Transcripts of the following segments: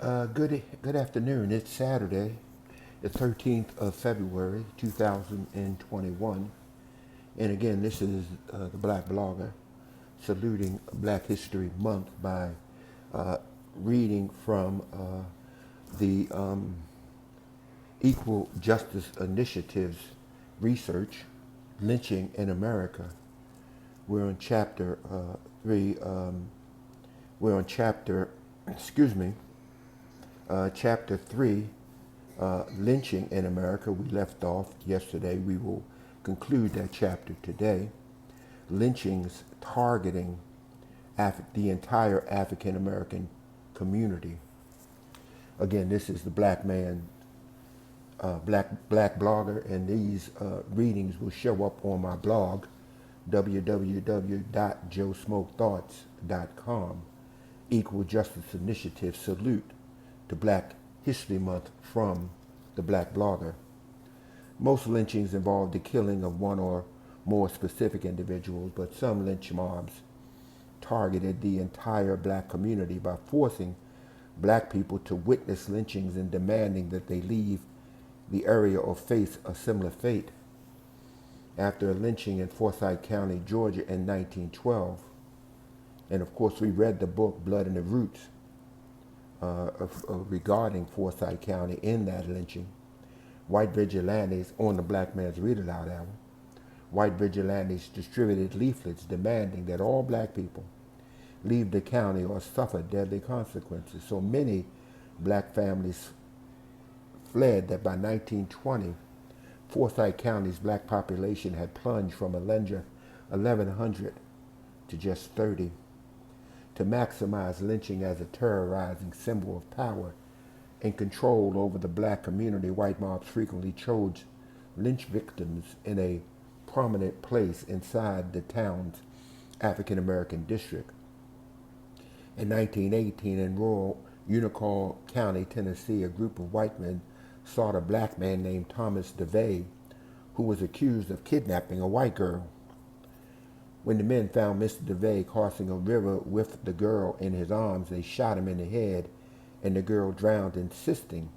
Good afternoon. It's Saturday, the 13th of February, 2021. And again, this is the Black Blogger saluting Black History Month by uh, reading from the Equal Justice Initiative's research, Lynching in America. We're on chapter 3. We're on chapter 3, lynching in America. We left off yesterday. We will conclude that chapter today. Lynchings targeting the entire African American community. Again, this is the Black Man, Black Blogger, and these readings will show up on my blog, www.joesmokethoughts.com. Equal Justice Initiative salute to Black History Month from the Black Blogger. Most lynchings involve the killing of one or more specific individuals, but some lynch mobs targeted the entire black community by forcing black people to witness lynchings and demanding that they leave the area or face a similar fate. After a lynching in Forsyth County, Georgia in 1912, and of course we read the book Blood and the Roots regarding Forsyth County in that lynching, white vigilantes on the Black Man's Read Aloud album, white vigilantes distributed leaflets demanding that all black people leave the county or suffer deadly consequences. So many black families fled that by 1920, Forsyth County's black population had plunged from 1,100 to just 30. To maximize lynching as a terrorizing symbol of power and control over the black community, white mobs frequently chose lynch victims in a prominent place inside the town's African American district. In 1918, in rural Unicoi County, Tennessee, a group of white men sought a black man named Thomas DeVay, who was accused of kidnapping a white girl. When the men found Mr. DeVay crossing a river with the girl in his arms, they shot him in the head, and the girl drowned, insisting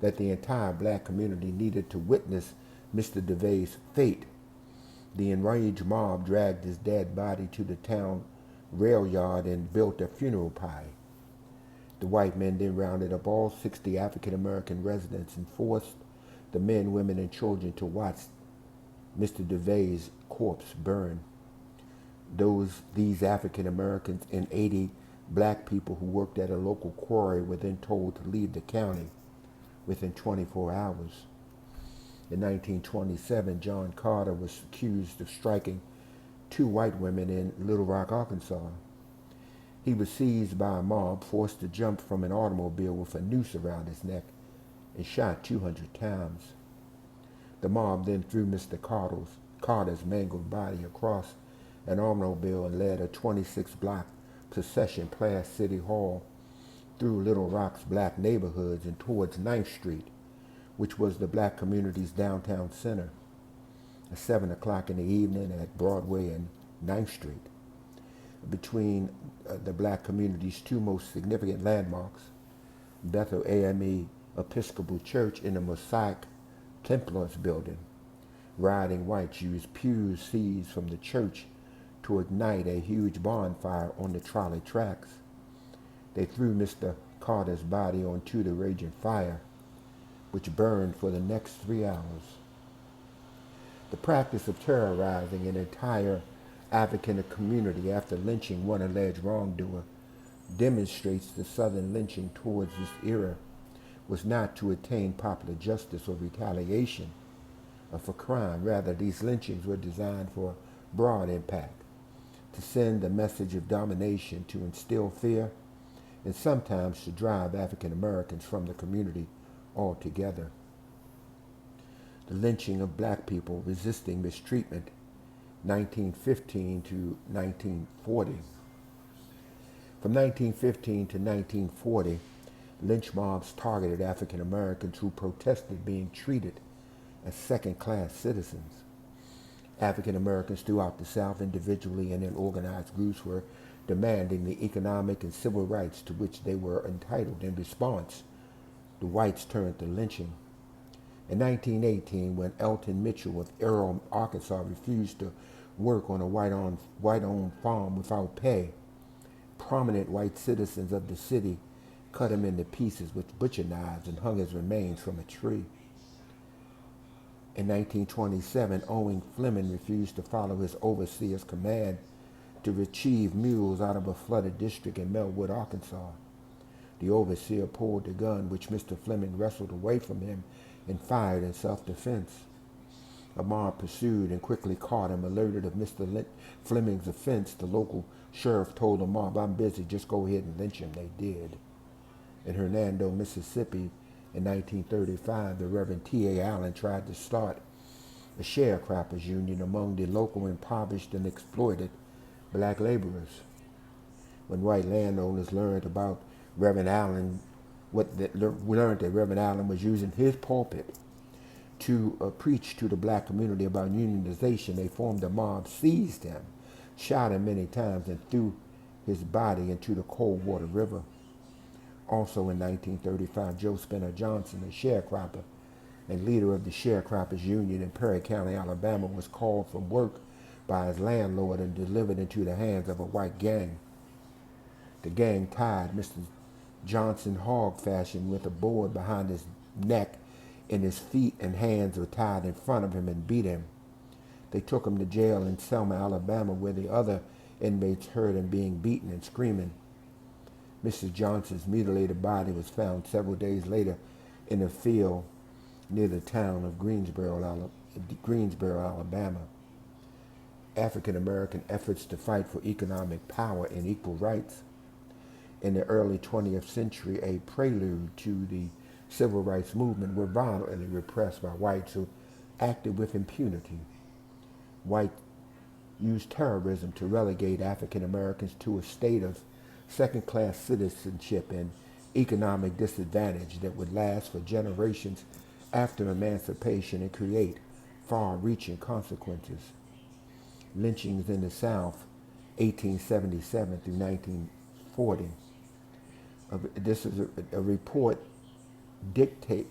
that the entire black community needed to witness Mr. DeVay's fate. The enraged mob dragged his dead body to the town rail yard and built a funeral pyre. The white men then rounded up all 60 African American residents and forced the men, women, and children to watch Mr. DeVay's corpse burn. These African Americans and 80 black people who worked at a local quarry were then told to leave the county within 24 hours. In 1927, John Carter was accused of striking 2 white women in Little Rock, Arkansas. He was seized by a mob, forced to jump from an automobile with a noose around his neck, and shot 200 times. The mob then threw Mr. Carter's mangled body across an automobile and led a 26-block procession past City Hall, through Little Rock's black neighborhoods and towards 9th Street, which was the black community's downtown center, at 7 o'clock in the evening at Broadway and 9th Street. Between the black community's 2 most significant landmarks, Bethel AME Episcopal Church and the Mosaic Templars building, rioting whites used pews seized from the church to ignite a huge bonfire on the trolley tracks. They threw Mr. Carter's body onto the raging fire, which burned for the next 3 hours. The practice of terrorizing an entire African community after lynching one alleged wrongdoer demonstrates the Southern lynching towards this era was not to attain popular justice or retaliation for crime. Rather, these lynchings were designed for broad impact, to send a message of domination, to instill fear, and sometimes to drive African Americans from the community altogether. The lynching of black people resisting mistreatment, 1915 to 1940. From 1915 to 1940, lynch mobs targeted African Americans who protested being treated as second-class citizens. African Americans throughout the South, individually and in organized groups, were demanding the economic and civil rights to which they were entitled. In response, the whites turned to lynching. In 1918, when Elton Mitchell of Errol, Arkansas, refused to work on a white-owned farm without pay, prominent white citizens of the city cut him into pieces with butcher knives and hung his remains from a tree. In 1927, Owen Fleming refused to follow his overseer's command to retrieve mules out of a flooded district in Melwood, Arkansas. The overseer pulled the gun, which Mr. Fleming wrestled away from him, and fired in self-defense. A mob pursued and quickly caught him. Alerted of Mr. Fleming's offense, the local sheriff told the mob, "I'm busy, just go ahead and lynch him." They did. In Hernando, Mississippi, in 1935, the Reverend T.A. Allen tried to start a sharecroppers union among the local impoverished and exploited black laborers. When white landowners learned about Reverend Allen, learned that Reverend Allen was using his pulpit to preach to the black community about unionization, they formed a mob, seized him, shot him many times, and threw his body into the Coldwater River. Also in 1935, Joe Spinner Johnson, a sharecropper and leader of the Sharecroppers Union in Perry County, Alabama, was called from work by his landlord and delivered into the hands of a white gang. The gang tied Mr. Johnson hog fashion with a board behind his neck, and his feet and hands were tied in front of him and beat him. They took him to jail in Selma, Alabama, where the other inmates heard him being beaten and screaming. Mrs. Johnson's mutilated body was found several days later in a field near the town of Greensboro, Alabama. African American efforts to fight for economic power and equal rights in the early 20th century, a prelude to the civil rights movement, were violently repressed by whites who acted with impunity. Whites used terrorism to relegate African Americans to a state of second-class citizenship and economic disadvantage that would last for generations after emancipation and create far-reaching consequences. Lynchings in the South, 1877 through 1940. This is a report dictated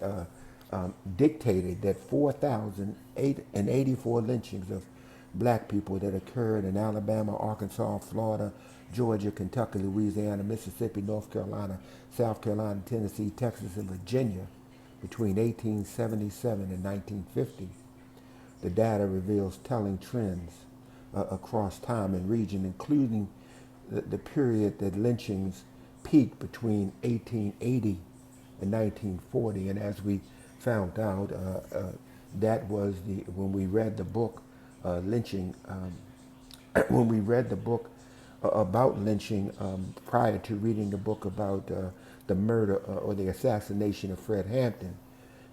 that 4,084 lynchings of black people that occurred in Alabama, Arkansas, Florida, Georgia, Kentucky, Louisiana, Mississippi, North Carolina, South Carolina, Tennessee, Texas, and Virginia between 1877 and 1950. The data reveals telling trends across time and region, including the period that lynchings peaked between 1880 and 1940. And as we found out, that was when we read the book lynching, when we read the book about lynching prior to reading the book about the murder or the assassination of Fred Hampton,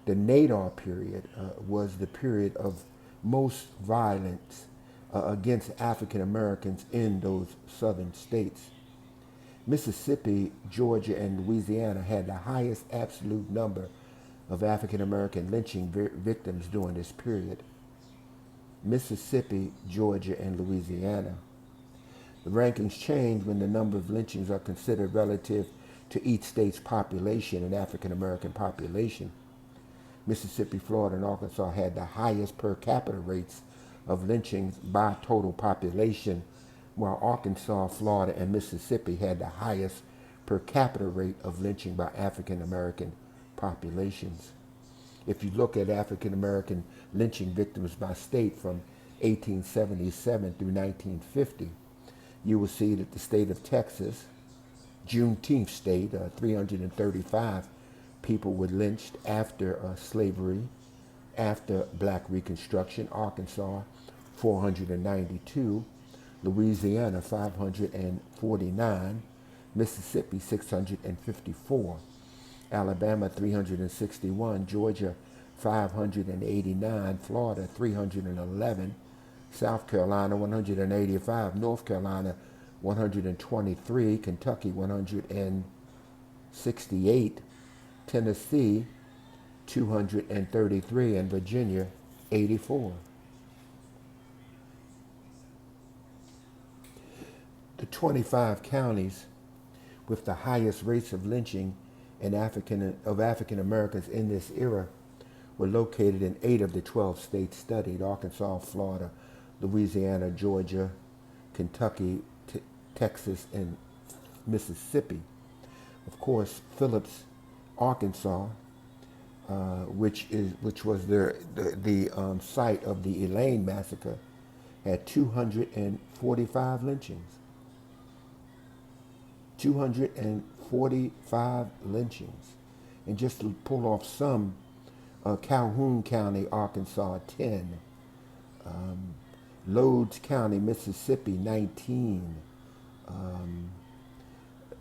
the Nadar period was the period of most violence against African Americans in those southern states. Mississippi, Georgia, and Louisiana had the highest absolute number of African American lynching victims during this period. Mississippi, Georgia, and Louisiana. The rankings change when the number of lynchings are considered relative to each state's population and African American population. Mississippi, Florida, and Arkansas had the highest per capita rates of lynchings by total population, while Arkansas, Florida, and Mississippi had the highest per capita rate of lynching by African American populations. If you look at African American lynching victims by state from 1877 through 1950, you will see that the state of Texas, Juneteenth state, 335 people were lynched after slavery, after Black Reconstruction. Arkansas, 492. Louisiana, 549. Mississippi, 654. Alabama, 361. Georgia, 589. Florida, 311. South Carolina, 185. North Carolina, 123. Kentucky, 168. Tennessee, 233. And Virginia, 84. The 25 counties with the highest rates of lynching of African Americans in this era were located in 8 of the 12 states studied: Arkansas, Florida, Louisiana, Georgia, Kentucky, Texas, and Mississippi. Of course, Phillips, Arkansas, which was the site of the Elaine massacre, had 245 lynchings. 245 lynchings. And just to pull off some, Calhoun County, Arkansas, 10. Loades County, Mississippi, 19.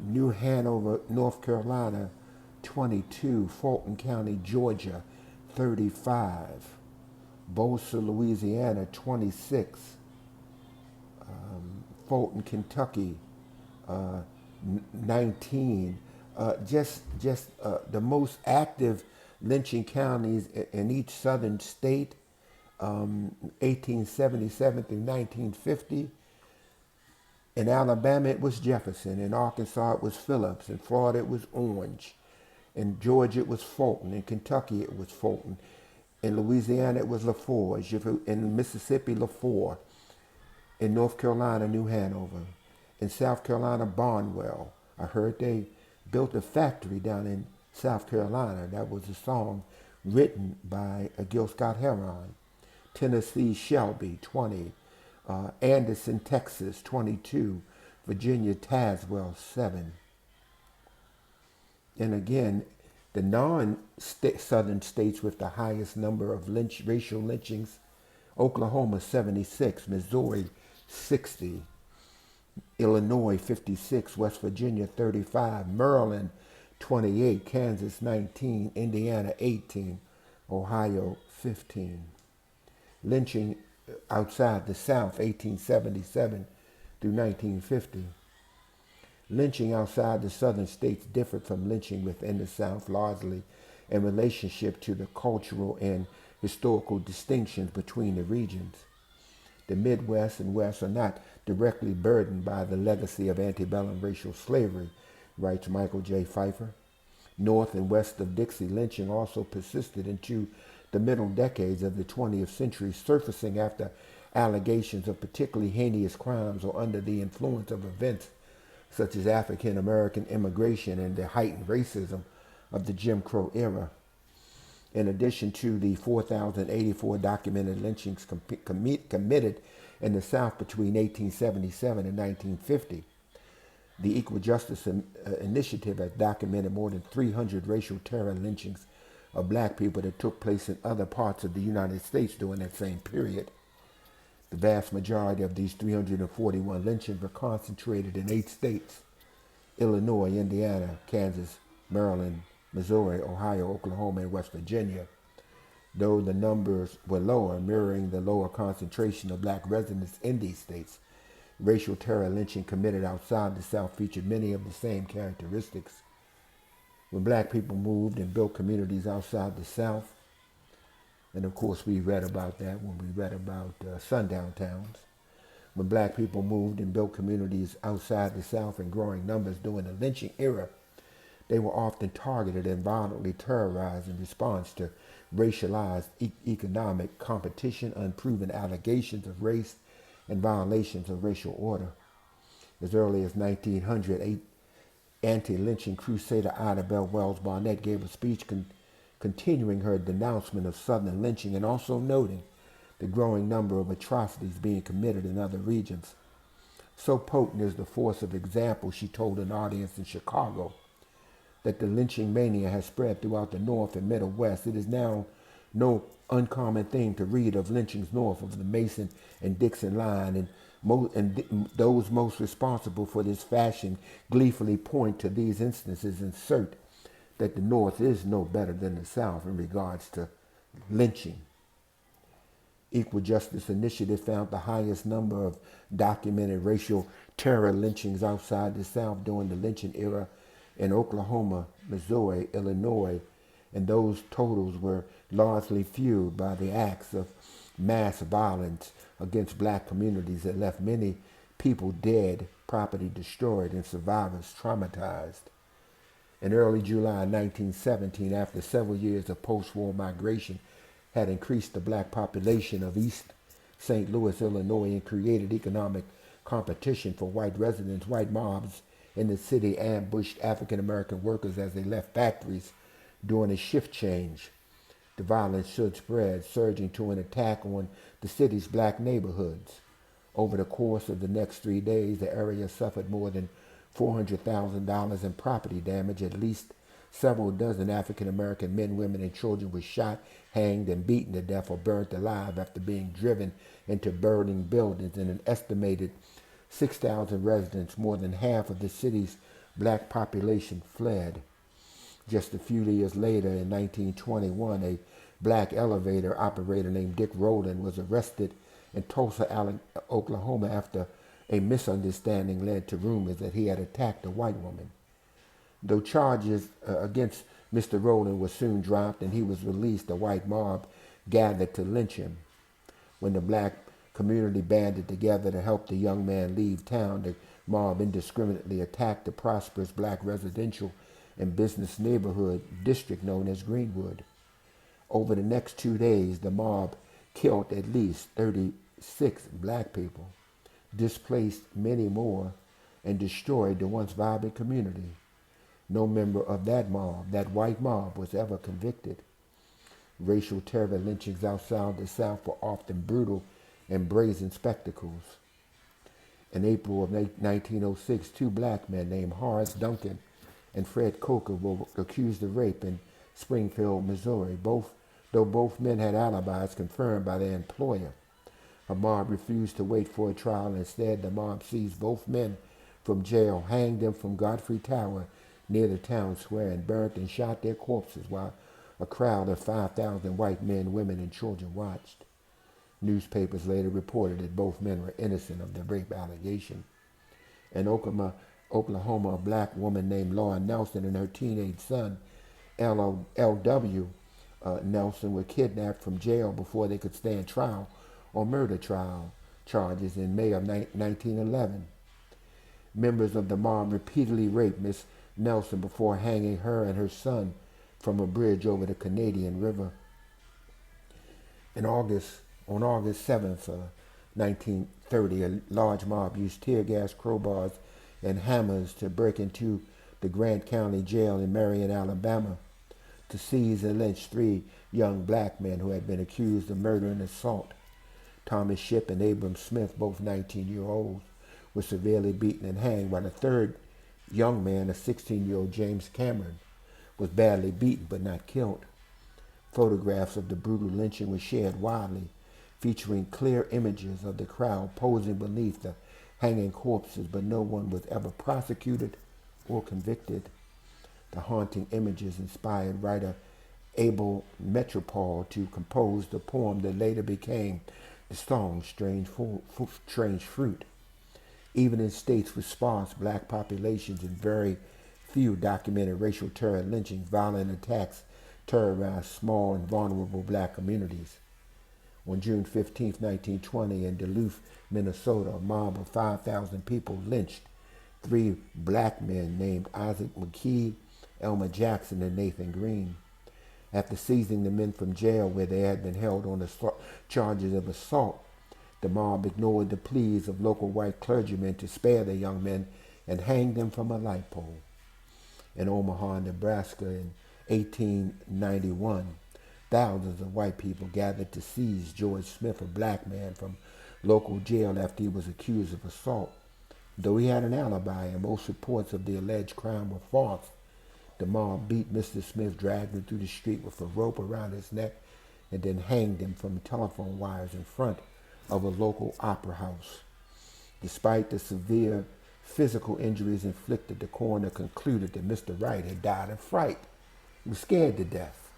New Hanover, North Carolina, 22. Fulton County, Georgia, 35. Bosa, Louisiana, 26. Fulton, Kentucky, 19. The most active lynching counties in each southern state, 1877 through 1950. In Alabama, it was Jefferson. In Arkansas, it was Phillips. In Florida, it was Orange. In Georgia, it was Fulton. In Kentucky, it was Fulton. In Louisiana, it was LaForge. In Mississippi, LaFour. In North Carolina, New Hanover. In South Carolina, Barnwell. I heard they built a factory down in South Carolina. That was a song written by Gil Scott-Heron. Tennessee, Shelby, 20. Anderson, Texas, 22. Virginia, Tazewell, 7. And again, the non-southern states with the highest number of racial lynchings: Oklahoma, 76. Missouri, 60. Illinois, 56. West Virginia, 35. Maryland, 28. Kansas, 19. Indiana, 18. Ohio, 15. Lynching outside the South, 1877 through 1950. Lynching outside the southern states differed from lynching within the South, largely in relationship to the cultural and historical distinctions between the regions. The Midwest and West are not directly burdened by the legacy of antebellum racial slavery, writes Michael J. Pfeiffer. North and west of Dixie, lynching also persisted into the middle decades of the 20th century, surfacing after allegations of particularly heinous crimes or under the influence of events such as African American immigration and the heightened racism of the Jim Crow era. In addition to the 4,084 documented lynchings committed in the South between 1877 and 1950, the Equal Justice Initiative has documented more than 300 racial terror lynchings of black people that took place in other parts of the United States during that same period. The vast majority of these 341 lynchings were concentrated in 8 states: Illinois, Indiana, Kansas, Maryland, Missouri, Ohio, Oklahoma, and West Virginia. Though the numbers were lower, mirroring the lower concentration of black residents in these states, racial terror lynching committed outside the South featured many of the same characteristics. When black people moved and built communities outside the South, and of course we read about that when we read about sundown towns. When black people moved and built communities outside the South in growing numbers during the lynching era, they were often targeted and violently terrorized in response to racialized economic competition, unproven allegations of race, and violations of racial order. As early as 1900, anti-lynching crusader Idabel Wells-Barnett gave a speech continuing her denouncement of Southern lynching and also noting the growing number of atrocities being committed in other regions. So potent is the force of example, she told an audience in Chicago, that the lynching mania has spread throughout the North and Middle West. It is now no uncommon thing to read of lynchings north of the Mason and Dixon line, and those most responsible for this fashion gleefully point to these instances and assert that the North is no better than the South in regards to lynching. Equal Justice Initiative found the highest number of documented racial terror lynchings outside the South during the lynching era in Oklahoma, Missouri, Illinois, and those totals were largely fueled by the acts of mass violence against black communities that left many people dead property destroyed, and survivors traumatized. In early July 1917, after several years of post-war migration had increased the black population of East St. Louis, Illinois, and created economic competition for white residents, white mobs in the city ambushed African American workers as they left factories during a shift change. The violence should spread, surging to an attack on the city's black neighborhoods. Over the course of the next 3 days, the area suffered more than $400,000 in property damage. At least several dozen African American men, women, and children were shot, hanged, and beaten to death or burnt alive after being driven into burning buildings. And an estimated 6,000 residents, more than half of the city's black population, fled. Just a few years later, in 1921, a black elevator operator named Dick Rowland was arrested in Tulsa, Oklahoma, after a misunderstanding led to rumors that he had attacked a white woman. Though charges against Mr. Rowland were soon dropped and he was released, the white mob gathered to lynch him. When the black community banded together to help the young man leave town, the mob indiscriminately attacked the prosperous black residential and business neighborhood district known as Greenwood. Over the next 2 days, the mob killed at least 36 black people, displaced many more, and destroyed the once vibrant community. No member of that mob, that white mob, was ever convicted. Racial terror lynchings outside the South were often brutal and brazen spectacles. In April of 1906, 2 black men named Horace Duncan and Fred Coker were accused of rape in Springfield, Missouri. Though both men had alibis confirmed by their employer. A mob refused to wait for a trial. Instead, the mob seized both men from jail, hanged them from Godfrey Tower near the town square, and burnt and shot their corpses while a crowd of 5,000 white men, women, and children watched. Newspapers later reported that both men were innocent of the rape allegation. In Oklahoma, a black woman named Laura Nelson and her teenage son, L.W. Nelson, were kidnapped from jail before they could stand trial on murder trial charges in May of 1911. Members of the mob repeatedly raped Miss Nelson before hanging her and her son from a bridge over the Canadian River. On August 7th, 1930, a large mob used tear gas, crowbars, and hammers to break into the Grant County Jail in Marion, Alabama, to seize and lynch 3 young black men who had been accused of murder and assault. Thomas Shipp and Abram Smith, both 19-year-olds, were severely beaten and hanged, while the third young man, a 16-year-old James Cameron, was badly beaten but not killed. Photographs of the brutal lynching were shared widely, featuring clear images of the crowd posing beneath the hanging corpses, but no one was ever prosecuted or convicted. The haunting images inspired writer Abel Metropole to compose the poem that later became the song Strange Fruit. Even in states with sparse black populations and very few documented racial terror lynchings, violent attacks terrorized small and vulnerable black communities. On June 15, 1920, in Duluth, Minnesota, a mob of 5,000 people lynched 3 black men named Isaac McKee, Elmer Jackson, and Nathan Green. After seizing the men from jail where they had been held on the charges of assault, the mob ignored the pleas of local white clergymen to spare the young men and hanged them from a light pole. In Omaha, Nebraska, in 1891, thousands of white people gathered to seize George Smith, a black man, from local jail after he was accused of assault. Though he had an alibi and most reports of the alleged crime were false, the mob beat Mr. Smith, dragged him through the street with a rope around his neck, and then hanged him from telephone wires in front of a local opera house. Despite the severe physical injuries inflicted, the coroner concluded that Mr. Wright had died of fright. He was scared to death.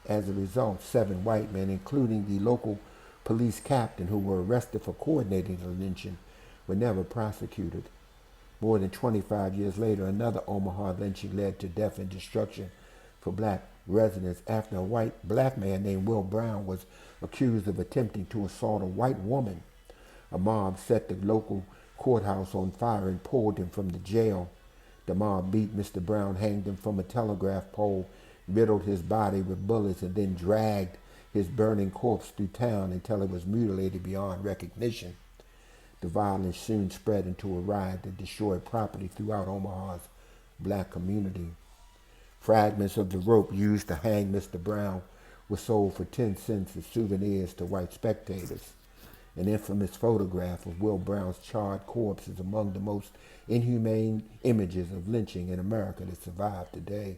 As a result, 7 white men, including the local police captain who were arrested for coordinating the lynching, were never prosecuted. More than 25 years later, another Omaha lynching led to death and destruction for black residents after a black man named Will Brown was accused of attempting to assault a white woman. A mob set the local courthouse on fire and pulled him from the jail. The mob beat Mr. Brown, hanged him from a telegraph pole, riddled his body with bullets, and then dragged his burning corpse through town until it was mutilated beyond recognition. The violence soon spread into a riot that destroyed property throughout Omaha's black community. Fragments of the rope used to hang Mr. Brown were sold for 10 cents as souvenirs to white spectators. An infamous photograph of Will Brown's charred corpse is among the most inhumane images of lynching in America that survive today.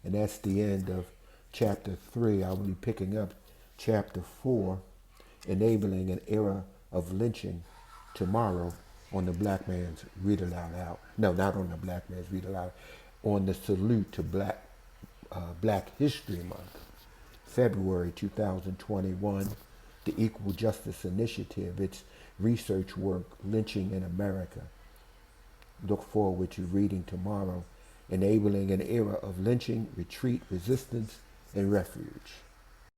And that's the end of chapter 3. I will be picking up chapter 4, enabling an era of lynching, tomorrow on the Black Man's Read Aloud Out. No, not on the Black Man's Read Aloud. On the Salute to Black History Month, February 2021. The Equal Justice Initiative, its research work, Lynching in America. Look forward to reading tomorrow, enabling an era of lynching, retreat, resistance, and refuge.